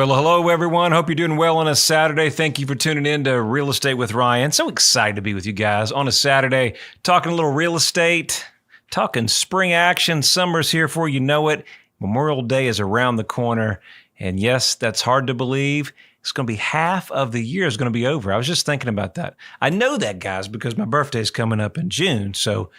Well, hello, everyone. Hope you're doing well on a Saturday. Thank you for tuning in to Real Estate with Ryan. So excited to be with you guys on a Saturday, talking a little real estate, talking spring action. Summer's here before you know it. Memorial Day is around the corner. And yes, that's hard to believe. It's going to be half of the year is going to be over. I was just thinking about that. I know that, guys, because my birthday is coming up in June. So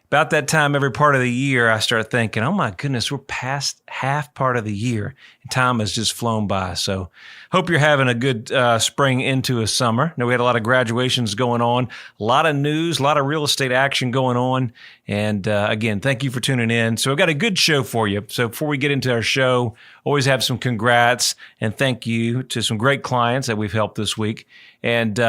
about that time, every part of the year, I start thinking, oh my goodness, we're past half part of the year. And time has just flown by. So hope you're having a good spring into a summer. Now, we had a lot of graduations going on, a lot of news, a lot of real estate action going on. And again, thank you for tuning in. So I've got a good show for you. So before we get into our show, always have some congrats and thank you to some great clients that we've helped this week. And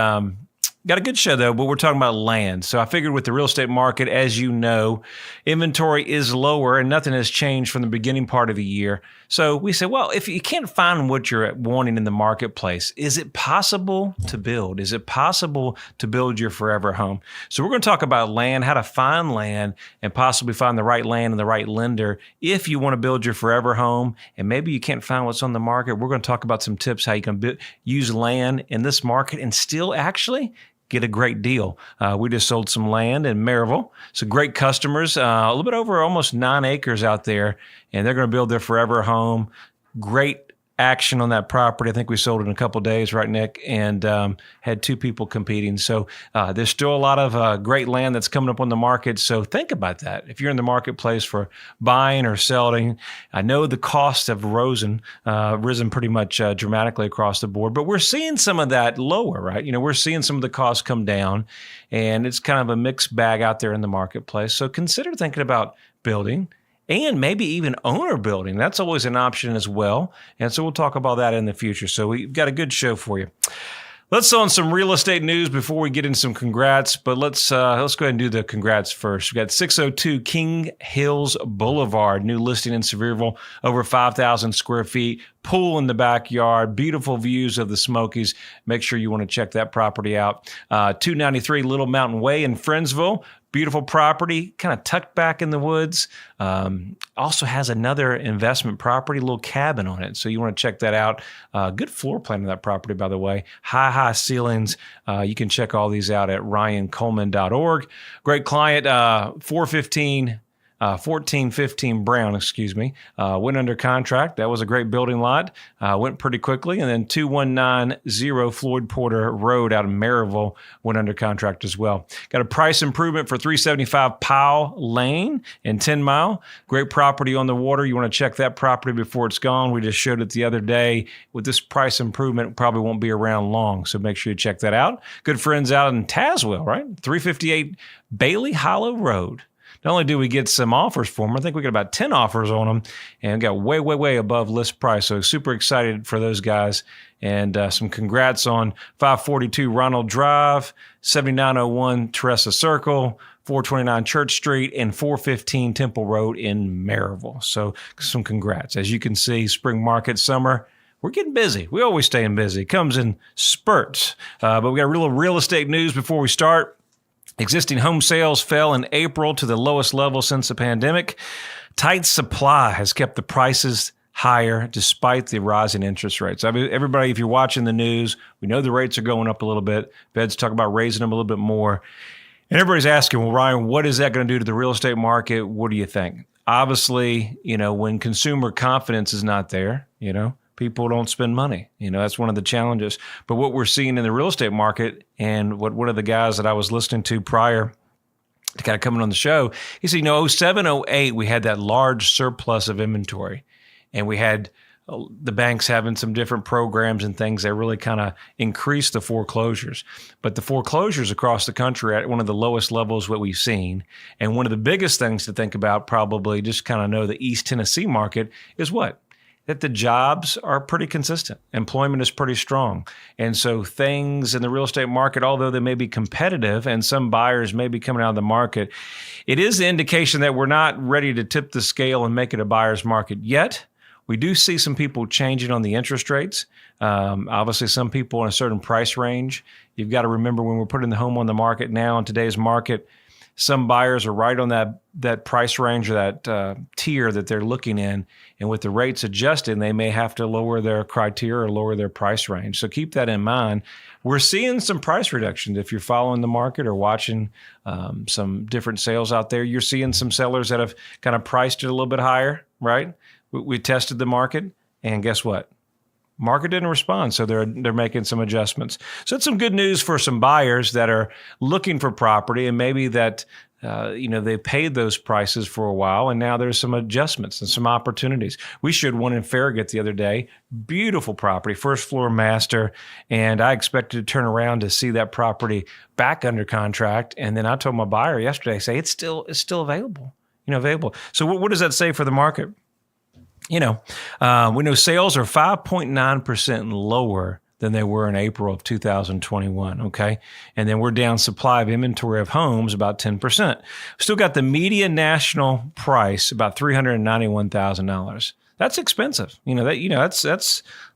got a good show, though, but we're talking about land. So I figured with the real estate market, as you know, inventory is lower and nothing has changed from the beginning part of the year. So we said, well, if you can't find what you're wanting in the marketplace, is it possible to build? Is it possible to build your forever home? So we're going to talk about land, how to find land and possibly find the right land and the right lender if you want to build your forever home and maybe you can't find what's on the market. We're going to talk about some tips how you can use land in this market and still actually get a great deal. We just sold some land in Maryville. So great customers, a little bit over almost 9 acres out there, and they're going to build their forever home. Great action on that property. I think we sold it in a couple of days, right, Nick? And had 2 people competing. So there's still a lot of great land that's coming up on the market. So think about that. If you're in the marketplace for buying or selling, I know the costs have risen pretty much dramatically across the board, but we're seeing some of that lower, right? You know, we're seeing some of the costs come down, and it's kind of a mixed bag out there in the marketplace. So consider thinking about building and maybe even owner building. That's always an option as well. And so we'll talk about that in the future. So we've got a good show for you. Let's on some real estate news before we get into some congrats. But let's go ahead and do the congrats first. We got 602 King Hills Boulevard, new listing in Sevierville, over 5,000 square feet, pool in the backyard, beautiful views of the Smokies. Make sure you want to check that property out. 293 Little Mountain Way in Friendsville. Beautiful property, kind of tucked back in the woods. Also has another investment property, a little cabin on it. So you want to check that out. Good floor plan of that property, by the way. High ceilings. You can check all these out at ryancoleman.org. Great client, 1415 Brown, went under contract. That was a great building lot. Went pretty quickly. And then 2190 Floyd Porter Road out in Maryville went under contract as well. Got a price improvement for 375 Powell Lane in 10 Mile. Great property on the water. You want to check that property before it's gone. We just showed it the other day. With this price improvement, it probably won't be around long. So make sure you check that out. Good friends out in Tazewell, right? 358 Bailey Hollow Road. Not only do we get some offers for them, I think we got about 10 offers on them and got way above list price. So super excited for those guys. And some congrats on 542 Ronald Drive, 7901 Teresa Circle, 429 Church Street, and 415 Temple Road in Maryville. So some congrats. As you can see, spring market, summer, we're getting busy. We always staying busy. It comes in spurts. But we got real estate news before we start. Existing home sales fell in April to the lowest level since the pandemic. Tight supply has kept the prices higher despite the rise in interest rates. I mean, everybody, if you're watching the news, we know the rates are going up a little bit. Fed's talking about raising them a little bit more. And everybody's asking, well, Ryan, what is that going to do to the real estate market? What do you think? Obviously, you know, when consumer confidence is not there, you know, people don't spend money. You know, that's one of the challenges. But what we're seeing in the real estate market, and what one of the guys that I was listening to prior to kind of coming on the show, he said, you know, 07, 08, we had that large surplus of inventory. And we had the banks having some different programs and things that really kind of increased the foreclosures. But the foreclosures across the country are at one of the lowest levels what we've seen. And one of the biggest things to think about, probably just kind of know the East Tennessee market, is what? That the jobs are pretty consistent. Employment is pretty strong. And so things in the real estate market, although they may be competitive and some buyers may be coming out of the market, it is the indication that we're not ready to tip the scale and make it a buyer's market yet. We do see some people changing on the interest rates. Obviously, some people in a certain price range. You've got to remember when we're putting the home on the market now in today's market, some buyers are right on that price range or that tier that they're looking in. And with the rates adjusting, they may have to lower their criteria or lower their price range. So keep that in mind. We're seeing some price reductions. If you're following the market or watching some different sales out there, you're seeing some sellers that have kind of priced it a little bit higher, right? We tested the market, and guess what? Market didn't respond, so they're making some adjustments. So it's some good news for some buyers that are looking for property, and maybe that they paid those prices for a while, and now there's some adjustments and some opportunities. We showed one in Farragut the other day, beautiful property, first floor master, and I expected to turn around to see that property back under contract, and then I told my buyer yesterday, say it's still available, available. So what does that say for the market? We know sales are 5.9% lower than they were in April of 2021, okay? And then we're down supply of inventory of homes about 10%. Still got the median national price about $391,000. That's expensive.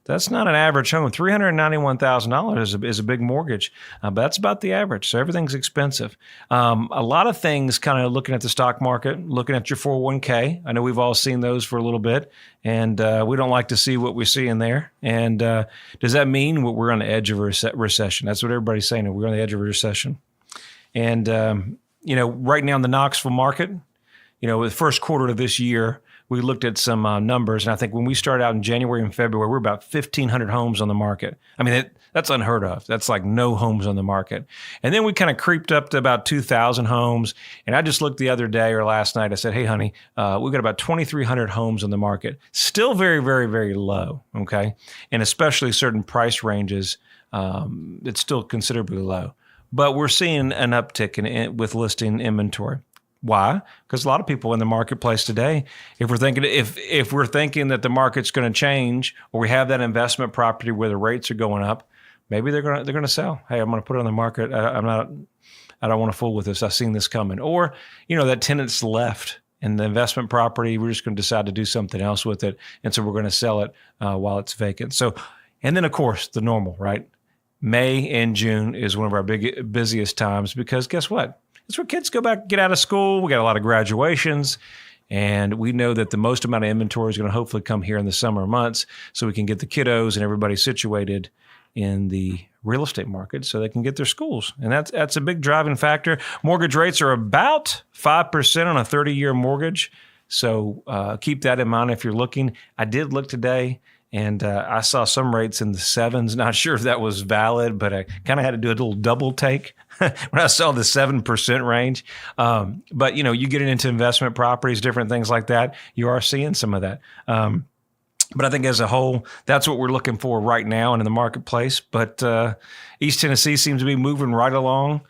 That's not an average home. $391,000 is a big mortgage, but that's about the average. So everything's expensive. A lot of things kind of looking at the stock market, looking at your 401k. I know we've all seen those for a little bit, and we don't like to see what we see in there. And does that mean we're on the edge of a recession? That's what everybody's saying. We're on the edge of a recession. And, right now in the Knoxville market, the first quarter of this year, we looked at some numbers, and I think when we started out in January and February, we're about 1,500 homes on the market. I mean, that's unheard of. That's like no homes on the market. And then we kind of creeped up to about 2,000 homes. And I just looked the other day or last night. I said, hey, honey, we've got about 2,300 homes on the market. Still very, very, very low, okay? And especially certain price ranges, it's still considerably low. But we're seeing an uptick with listing inventory. Why? Because a lot of people in the marketplace today, if we're thinking that the market's going to change, or we have that investment property where the rates are going up, maybe they're going to sell. Hey, I'm going to put it on the market. I don't want to fool with this. I've seen this coming. Or that tenant's left in the investment property. We're just going to decide to do something else with it, and so we're going to sell it while it's vacant. So, and then of course the normal, right? May and June is one of our busiest times because guess what? It's where kids go back, get out of school. We got a lot of graduations, and we know that the most amount of inventory is going to hopefully come here in the summer months so we can get the kiddos and everybody situated in the real estate market so they can get their schools. And that's a big driving factor. Mortgage rates are about 5% on a 30-year mortgage. So keep that in mind if you're looking. I did look today, and I saw some rates in the 7s. Not sure if that was valid, but I kind of had to do a little double take when I saw the 7% range. But, you get into investment properties, different things like that. You are seeing some of that. But I think as a whole, that's what we're looking for right now in the marketplace. But East Tennessee seems to be moving right along.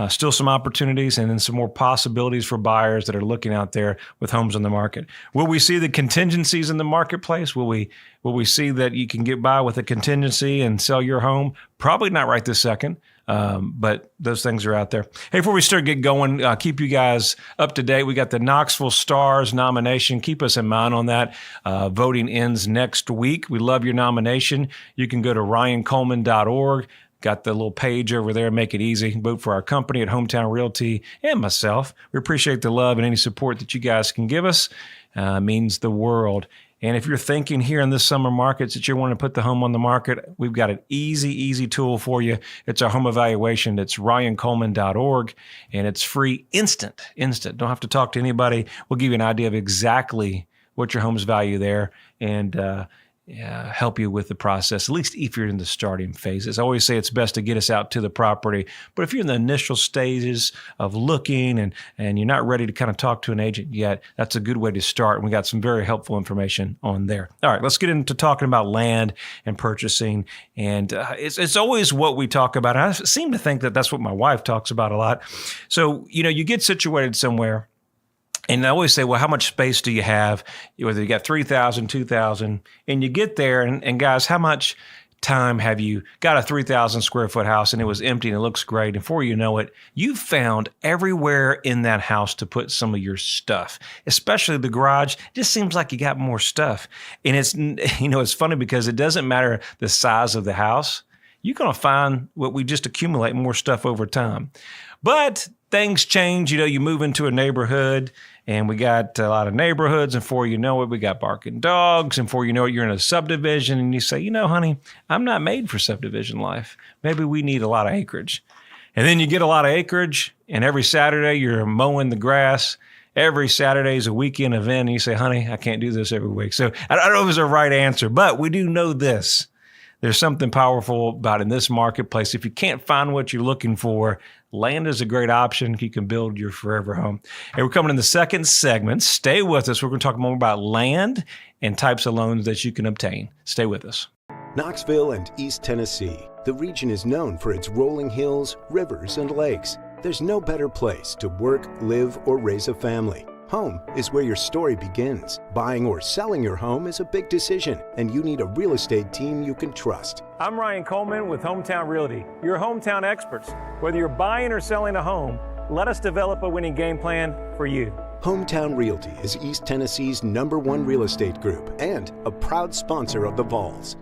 Still some opportunities and then some more possibilities for buyers that are looking out there with homes on the market. Will we see the contingencies in the marketplace? Will we see that you can get by with a contingency and sell your home? Probably not right this second, but those things are out there. Hey, before we get going, keep you guys up to date. We got the Knoxville Stars nomination. Keep us in mind on that. Voting ends next week. We love your nomination. You can go to ryancoleman.org. Got the little page over there. Make it easy. Vote for our company at Hometown Realty and myself. We appreciate the love and any support that you guys can give us. Means the world. And if you're thinking here in this summer markets that you want to put the home on the market, we've got an easy tool for you. It's our home evaluation. It's ryancoleman.org, and it's free, instant. Don't have to talk to anybody. We'll give you an idea of exactly what your home's value there, and help you with the process, at least if you're in the starting phases. I always say it's best to get us out to the property, but if you're in the initial stages of looking and you're not ready to kind of talk to an agent yet, that's a good way to start. And we got some very helpful information on there. All right, let's get into talking about land and purchasing. And it's always what we talk about. I seem to think that that's what my wife talks about a lot. So, you get situated somewhere. And I always say, well, how much space do you have? Whether you got 3,000, 2,000, and you get there, and guys, how much time have you got a 3,000 square foot house and it was empty and it looks great, and before you know it, you've found everywhere in that house to put some of your stuff, especially the garage. It just seems like you got more stuff. And it's funny because it doesn't matter the size of the house. You're going to find what we just accumulate more stuff over time. But things change. You move into a neighborhood, and we got a lot of neighborhoods, and before you know it, we got barking dogs, and before you know it, you're in a subdivision, and you say, honey, I'm not made for subdivision life. Maybe we need a lot of acreage. And then you get a lot of acreage, and every Saturday you're mowing the grass. Every Saturday is a weekend event, and you say, honey, I can't do this every week. So I don't know if it's a right answer, but we do know this. There's something powerful about in this marketplace. If you can't find what you're looking for, land is a great option. You can build your forever home. And we're coming in the second segment. Stay with us. We're going to talk more about land and types of loans that you can obtain. Stay with us. Knoxville and East Tennessee. The region is known for its rolling hills, rivers, and lakes. There's no better place to work, live, or raise a family. Home is where your story begins. Buying or selling your home is a big decision, and you need a real estate team you can trust. I'm Ryan Coleman with Hometown Realty, your hometown experts. Whether you're buying or selling a home, let us develop a winning game plan for you. Hometown Realty is East Tennessee's #1 real estate group and a proud sponsor of the Vols.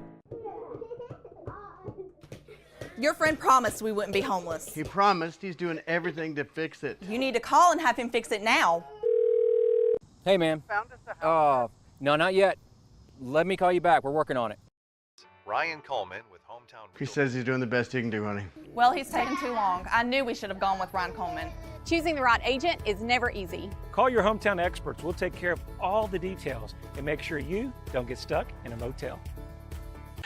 Your friend promised we wouldn't be homeless. He promised. He's doing everything to fix it. You need to call and have him fix it now. Hey, man. Found us a house. No, not yet. Let me call you back. We're working on it. Ryan Coleman with Hometown He Realty. says he's doing the best he can do, honey. Well, he's taken too long. I knew we should have gone with Ryan Coleman. Choosing the right agent is never easy. Call your hometown experts. We'll take care of all the details and make sure you don't get stuck in a motel.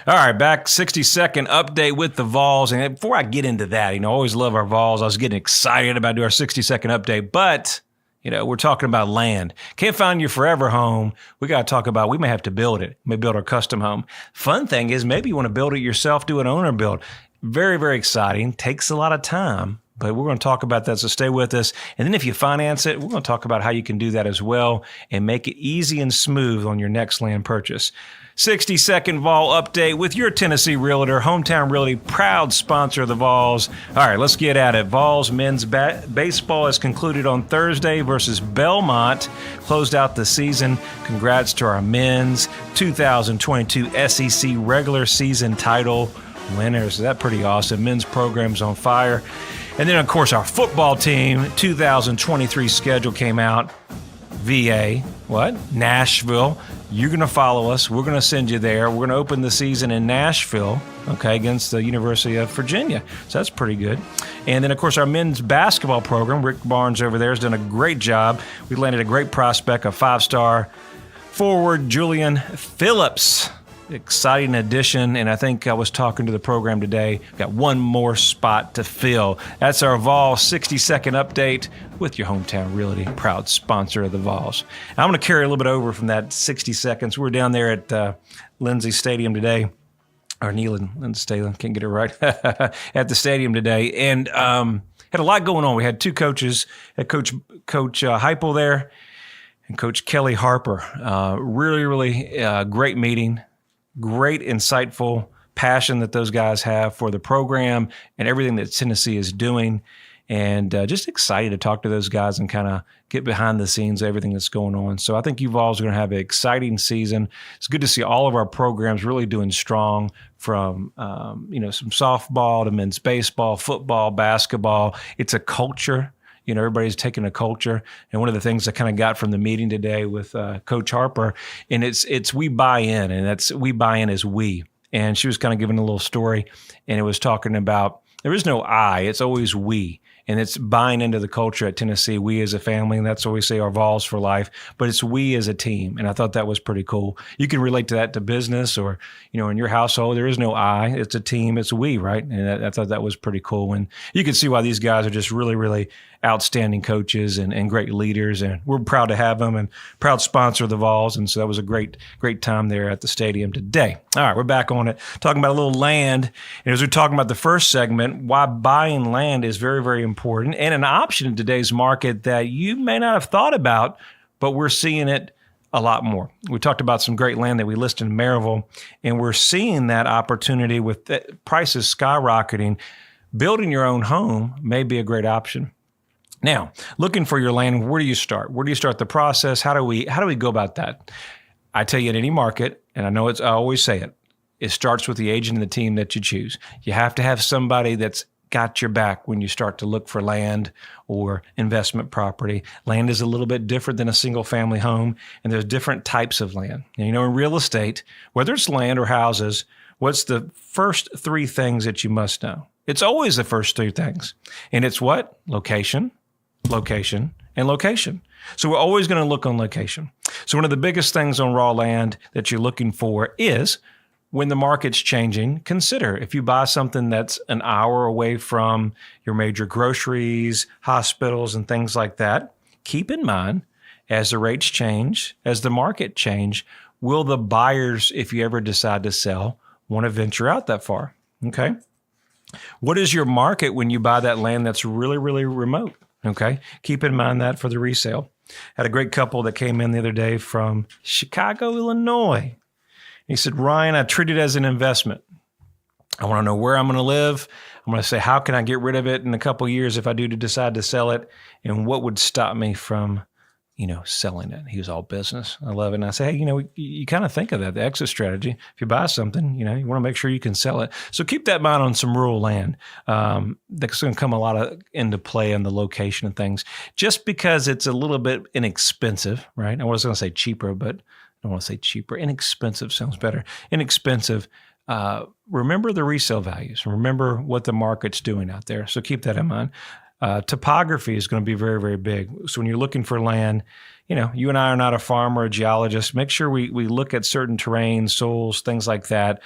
All right, back 60-second update with the Vols. And before I get into that, I always love our Vols. I was getting excited about doing our 60-second update, but we're talking about land. Can't find your forever home. We got to talk about, we may have to build it. We may build our custom home. Fun thing is maybe you want to build it yourself, do an owner build. Very, very exciting. Takes a lot of time, but we're going to talk about that, so stay with us. And then if you finance it, we're going to talk about how you can do that as well and make it easy and smooth on your next land purchase. 60-second Vol update with your Tennessee Realtor, Hometown Realty, proud sponsor of the Vols. All right, let's get at it. Vols men's baseball has concluded on Thursday versus Belmont. Closed out the season. Congrats to our men's 2022 SEC regular season title winners. Is that pretty awesome? Men's program's on fire. And then, of course, our football team 2023 schedule came out. VA, Nashville. You're going to follow us. We're going to send you there. We're going to open the season in Nashville, against the University of Virginia. So that's pretty good. And then, of course, our men's basketball program, Rick Barnes over there, has done a great job. We landed a great prospect, a 5-star forward, Julian Phillips. Exciting addition, and I think I was talking to the program today. We've got one more spot to fill. That's our Vol 60-second update with your Hometown Realty, proud sponsor of the Vols. I'm going to carry a little bit over from that 60 seconds. We're down there at Lindsay Stadium today, or Neyland Stadium, can't get it right, at the stadium today, and had a lot going on. We had two coaches, Coach Heupel there and Coach Kelly Harper. Really great meeting. Great, insightful passion that those guys have for the program and everything that Tennessee is doing. And just excited to talk to those guys and kind of get behind the scenes of everything that's going on. So I think you Vols are going to have an exciting season. It's good to see all of our programs really doing strong, from some softball to men's baseball, football, basketball. It's a culture. Everybody's taking a culture. And one of the things I kind of got from the meeting today with Coach Harper, and it's we buy in, and that's we buy in as we. And she was kind of giving a little story, and it was talking about there is no I, it's always we. And it's buying into the culture at Tennessee, we as a family, and that's what we say, our Vols for life, but it's we as a team. And I thought that was pretty cool. You can relate to that to business or, in your household, there is no I, it's a team, it's we, right? And I thought that was pretty cool. And you can see why these guys are just really, really outstanding coaches and great leaders. And we're proud to have them and proud sponsor of the Vols. And so that was a great, great time there at the stadium today. All right, we're back on it, talking about a little land. And as we're talking about the first segment, why buying land is very, very important and an option in today's market that you may not have thought about, but we're seeing it a lot more. We talked about some great land that we listed in Maryville, and we're seeing that opportunity with the prices skyrocketing. Building your own home may be a great option. Now, looking for your land, where do you start? Where do you start the process? How do we go about that? I tell you, in any market, and I always say it, it starts with the agent and the team that you choose. You have to have somebody that's got your back when you start to look for land or investment property. Land is a little bit different than a single family home, and there's different types of land. And, in real estate, whether it's land or houses, what's the first three things that you must know? It's always the first three things. And it's what? Location, location, and location. So we're always going to look on location. So one of the biggest things on raw land that you're looking for is when the market's changing, consider if you buy something that's an hour away from your major groceries, hospitals, and things like that, keep in mind, as the rates change, as the market change, will the buyers, if you ever decide to sell, want to venture out that far? Okay. What is your market when you buy that land that's really, really remote? Okay. Keep in mind that for the resale. Had a great couple that came in the other day from Chicago, Illinois. He said, Ryan, I treat it as an investment. I want to know where I'm going to live. I'm going to say, how can I get rid of it in a couple of years if I do decide to sell it? And what would stop me from, selling it? He was all business. I love it. And I say, hey, you kind of think of that, the exit strategy. If you buy something, you want to make sure you can sell it. So keep that in mind on some rural land. That's going to come a lot into play on the location and things. Just because it's a little bit inexpensive, right? I was going to say cheaper, but I don't want to say cheaper. Inexpensive sounds better. Inexpensive. Remember the resale values. Remember what the market's doing out there. So keep that in mind. Topography is going to be very, very big. So when you're looking for land, you and I are not a farmer or a geologist. Make sure we look at certain terrains, soils, things like that.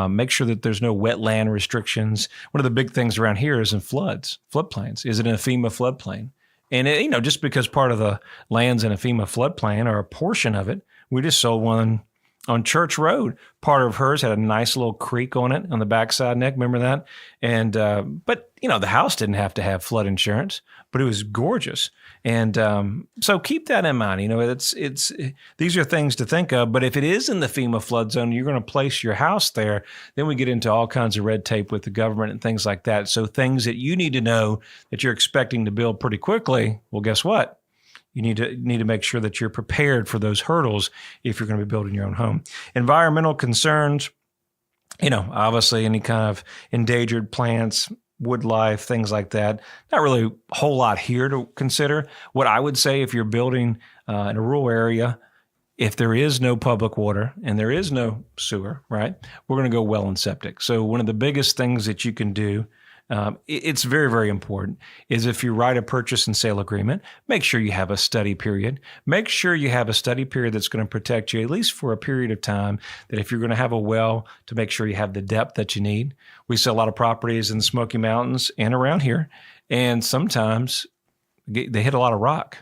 Make sure that there's no wetland restrictions. One of the big things around here is in floodplains. Is it an FEMA floodplain? And, just because part of the land's in a FEMA floodplain or a portion of it, we just sold one on Church Road. Part of hers had a nice little creek on it on the backside, Nick. Remember that? And but the house didn't have to have flood insurance, but it was gorgeous. And so keep that in mind. It's these are things to think of. But if it is in the FEMA flood zone, you're going to place your house there. Then we get into all kinds of red tape with the government and things like that. So things that you need to know that you're expecting to build pretty quickly. Well, guess what? You need to make sure that you're prepared for those hurdles if you're going to be building your own home. Environmental concerns, obviously any kind of endangered plants, wood life, things like that. Not really a whole lot here to consider. What I would say if you're building in a rural area, if there is no public water and there is no sewer, right, we're going to go well and septic. So one of the biggest things that you can do, it's very, very important, is if you write a purchase and sale agreement, make sure you have a study period. Make sure you have a study period that's going to protect you at least for a period of time, that if you're going to have a well, to make sure you have the depth that you need. We sell a lot of properties in the Smoky Mountains and around here, and sometimes they hit a lot of rock,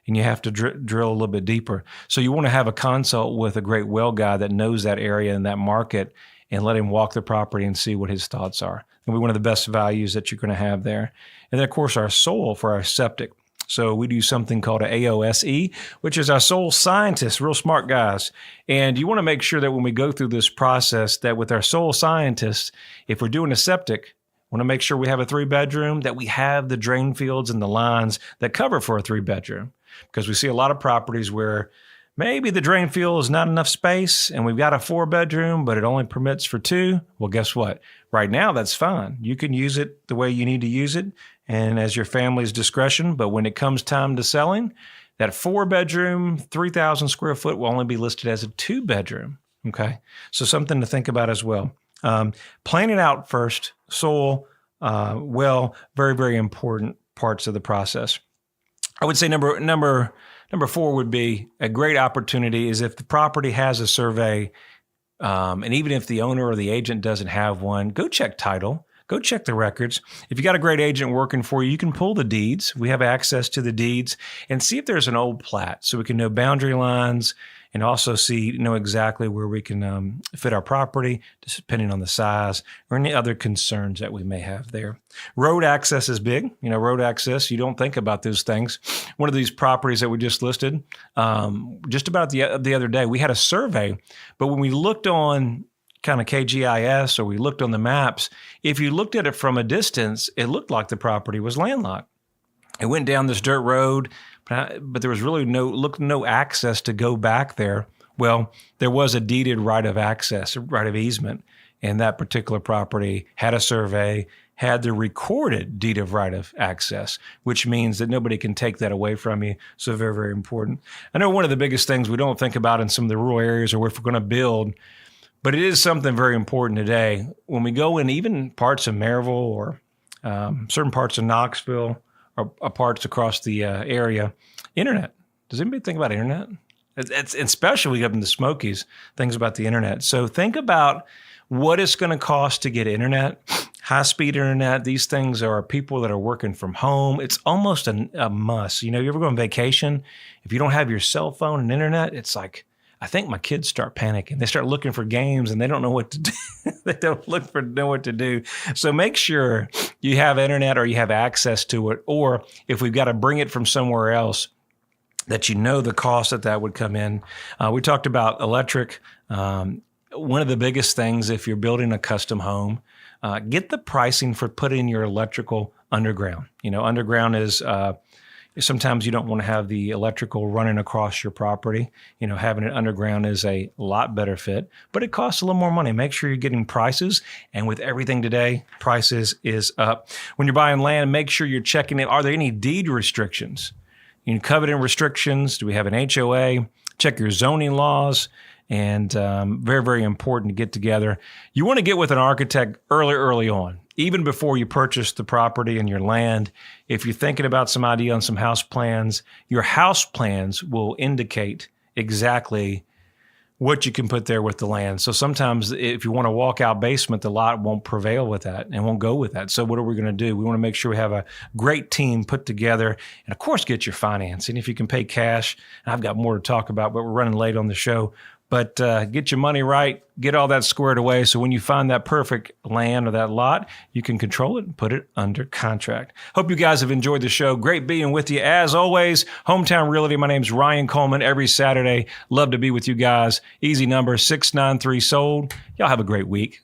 and you have to drill a little bit deeper. So you want to have a consult with a great well guy that knows that area and that market, and let him walk the property and see what his thoughts are. And we're one of the best values that you're going to have there. And then, of course, our soil for our septic. So we do something called an AOSE, which is our soil scientists, real smart guys. And you want to make sure that when we go through this process, that with our soil scientists, if we're doing a septic, we want to make sure we have a 3-bedroom, that we have the drain fields and the lines that cover for a 3-bedroom. Because we see a lot of properties where maybe the drain field is not enough space and we've got a 4-bedroom, but it only permits for 2. Well, guess what? Right now, that's fine. You can use it the way you need to use it and as your family's discretion. But when it comes time to selling, that 4-bedroom, 3,000 square foot will only be listed as a 2-bedroom. Okay. So something to think about as well. Plan it out first. Soil, well, very, very important parts of the process. I would say number 4 would be a great opportunity is if the property has a survey, and even if the owner or the agent doesn't have one, go check title, go check the records. If you got a great agent working for you, you can pull the deeds. We have access to the deeds and see if there's an old plat so we can know boundary lines and also know exactly where we can fit our property, depending on the size or any other concerns that we may have there. Road access is big. Road access, you don't think about those things. One of these properties that we just listed, just about the other day, we had a survey, but when we looked on kind of KGIS or we looked on the maps, if you looked at it from a distance, it looked like the property was landlocked. It went down this dirt road, but there was really no access to go back there. Well, there was a deeded right of access, a right of easement. and that particular property had a survey, had the recorded deed of right of access, which means that nobody can take that away from you. So very, very important. I know one of the biggest things we don't think about in some of the rural areas or if we're going to build, but it is something very important today. When we go in even parts of Maryville or certain parts of Knoxville or parts across the area, internet. Does anybody think about internet? It's especially up in the Smokies, things about the internet. So think about what it's going to cost to get internet, high-speed internet. These things are people that are working from home. It's almost a must. You ever go on vacation? If you don't have your cell phone and internet, it's like, I think my kids start panicking. They start looking for games and they don't know what to do. They don't know what to do. So make sure you have internet or you have access to it. Or if we've got to bring it from somewhere else, that the cost that would come in. We talked about electric. One of the biggest things, if you're building a custom home, get the pricing for putting your electrical underground. Underground is sometimes you don't want to have the electrical running across your property. Having it underground is a lot better fit, but it costs a little more money. Make sure you're getting prices. And with everything today, prices is up. When you're buying land, make sure you're checking it. Are there any deed restrictions? Covenant restrictions? Do we have an HOA? Check your zoning laws. And very, very important to get together. You want to get with an architect early on, even before you purchase the property and your land. If you're thinking about some idea on some house plans, your house plans will indicate exactly what you can put there with the land. So sometimes if you want a walkout basement, the lot won't prevail with that and won't go with that. So what are we going to do? We want to make sure we have a great team put together and, of course, get your financing. If you can pay cash, and I've got more to talk about, but we're running late on the show. But get your money right, get all that squared away. So when you find that perfect land or that lot, you can control it and put it under contract. Hope you guys have enjoyed the show. Great being with you. As always, Hometown Realty. My name's Ryan Coleman. Every Saturday, love to be with you guys. Easy number 693 sold. Y'all have a great week.